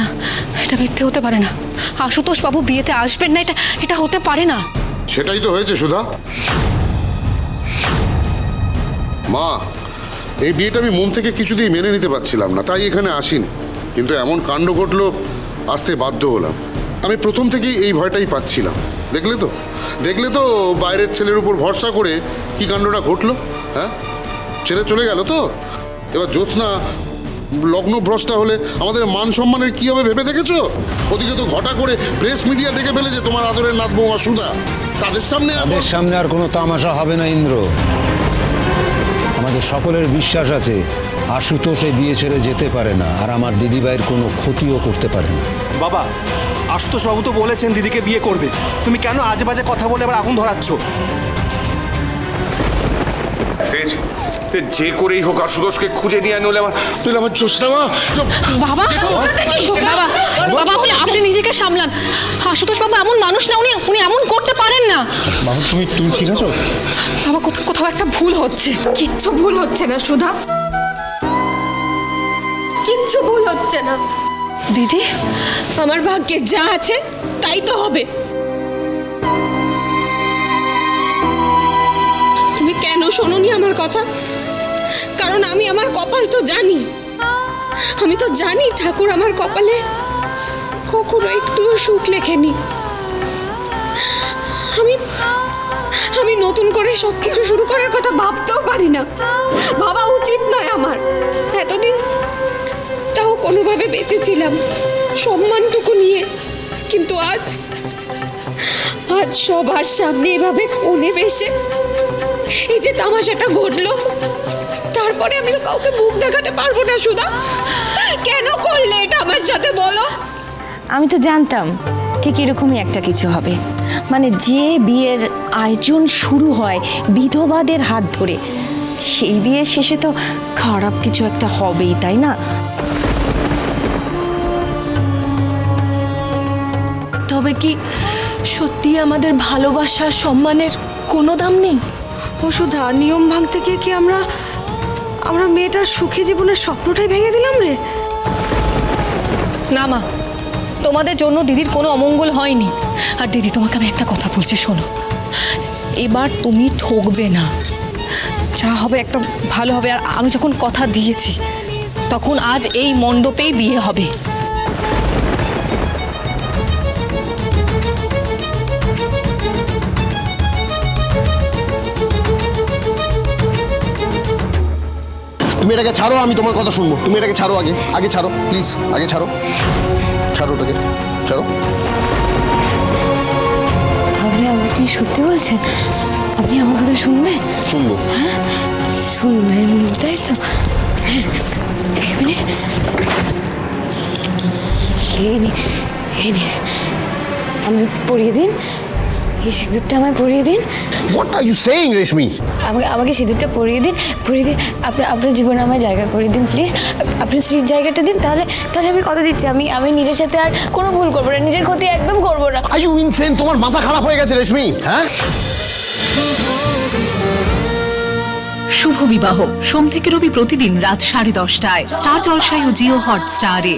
না, এটা মিথ্যে হতে পারে না। আশুতোষ বাবু বিয়েতে আসবেন না, এটা হতে পারে না। সেটাই তো হয়েছে সুধা। মা, এই বিয়েটা আমি মন থেকে কিছুতেই মেনে নিতে পারছিলাম না, তাই এখানে আসিনি। কিন্তু এমন কাণ্ড ঘটলো, আসতে বাধ্য হলাম। আমি প্রথম থেকেই এই ভয়টাই পাচ্ছিলাম। দেখলে তো বাইরের ছেলের উপর ভরসা করে কি কাণ্ডটা ঘটলো। হ্যাঁ, ছেলে চলে গেল তো। এবার জ্যোৎস্না লগ্নভ্রষ্টা হলে আমাদের মান সম্মানের কি হবে ভেবে দেখেছো? ওদিকে তো ঘটা করে প্রেস মিডিয়া ডেকে ফেলেছে তোমার আদরের নাথ বৌমা সুধা। তাদের সামনে আর কোনো তামাশা হবে না ইন্দ্র। আমাদের সকলের বিশ্বাস আছে আশুতোষ এই বিয়ে ছেড়ে যেতে পারে না, আর আমার দিদিভাইয়ের কোনো ক্ষতিও করতে পারে না। বাবা, আশুতোষ বাবু তো বলেছেন দিদিকে বিয়ে করবে। তুমি কেন আজে বাজে কথা বলে আবার আগুন ধরাচ্ছ? যে করেই হোক আশুতোষকে খুঁজে নিয়ে নইলে আমার জ্যোৎস্না মা। বাবা বাবা, আপনি নিজেকে সামলান। আশুতোষ বাবু এমন মানুষ না, উনি এমন করতে পারেন না। বাবু তুমি ঠিক আছো? বাবা, কোথাও একটা ভুল হচ্ছে। কিচ্ছু ভুল হচ্ছে না সুধা, কিচ্ছু ভুল হচ্ছে না। দিদি, আমার ভাগ্যে যা আছে তাই তো হবে। তুমি কেন শোনোনি আমার কথা? কারণ আমি আমার কপাল তো জানি। আমি তো জানি ঠাকুর আমার কপালে কখনো একটু সুখ লেখেনি। আমি নতুন করে সবকিছু শুরু করার কথা ভাবতেও পারি না। ভাবা উচিত নয় আমার। এতদিন তাও কোনোভাবে বেঁচেছিলাম সম্মানটুকু নিয়ে, কিন্তু আজ সবার সামনে এভাবে কোণে বেশে এই যে তামাশাটা ঘটলো, তারপরে আমি তো কাউকে মুখ দেখাতে পারবো না। সুধা, কেন করলে এটা আমার সাথে বলো? আমি তো জানতাম ঠিক এরকমই একটা কিছু হবে। মানে যে বিয়ের আয়োজন শুরু হয় বিধবাদের হাত ধরে, সেই বিয়ের শেষে তো খারাপ কিছু একটা হবেই, তাই না? তবে কি সত্যি আমাদের ভালোবাসার সম্মানের কোনো দাম নেই? ও সুধা, নিয়ম ভাঙতে গিয়ে কি আমরা মেয়েটার সুখী জীবনের স্বপ্নটাই ভেঙে দিলাম রে? না মা, তোমাদের জন্য দিদির কোনো অমঙ্গল হয়নি। আর দিদি, তোমাকে আমি একটা কথা বলছি, শোনো। এবার তুমি ঠকবে না, যা হবে একদম ভালো হবে। আর আমি যখন কথা দিয়েছি, তখন আজ এই মণ্ডপেই বিয়ে হবে। তুমি এটাকে ছাড়ো, আমি তোমার কথা শুনবো। তুমি এটাকে ছাড়ো, আগে ছাড়ো প্লিজ, আগে ছাড়ো ওটাকে, ছাড়ো। আপনি সত্যি বলছেন? আপনি আমার কথা শুনবেন? শুনবো। শুনবেন তাই তো? আমি পরিয়ে দিন, এই সিঁদুরটা আমায় পরিয়ে দিন। হোয়াট আর ইউ সেইং রেশমি? আমাকে সিঁদুরটা পরিয়ে দিন, আপনার জীবনে আমায় জায়গা করে দিন প্লিজ। আপনি সেই জায়গাটা দিন, তাহলে আমি কথা দিচ্ছি, আমি নিজের সাথে আর কোনো ভুল করবো না, নিজের ক্ষতি একদম করবো না। Are you insane? তোমার মাথা খারাপ হয়ে গেছে রেশমি? হ্যাঁ, শুভ বিবাহ সোম থেকে রবি প্রতিদিন রাত 10:30টায় স্টার জলসায় ও জিও হটস্টারে।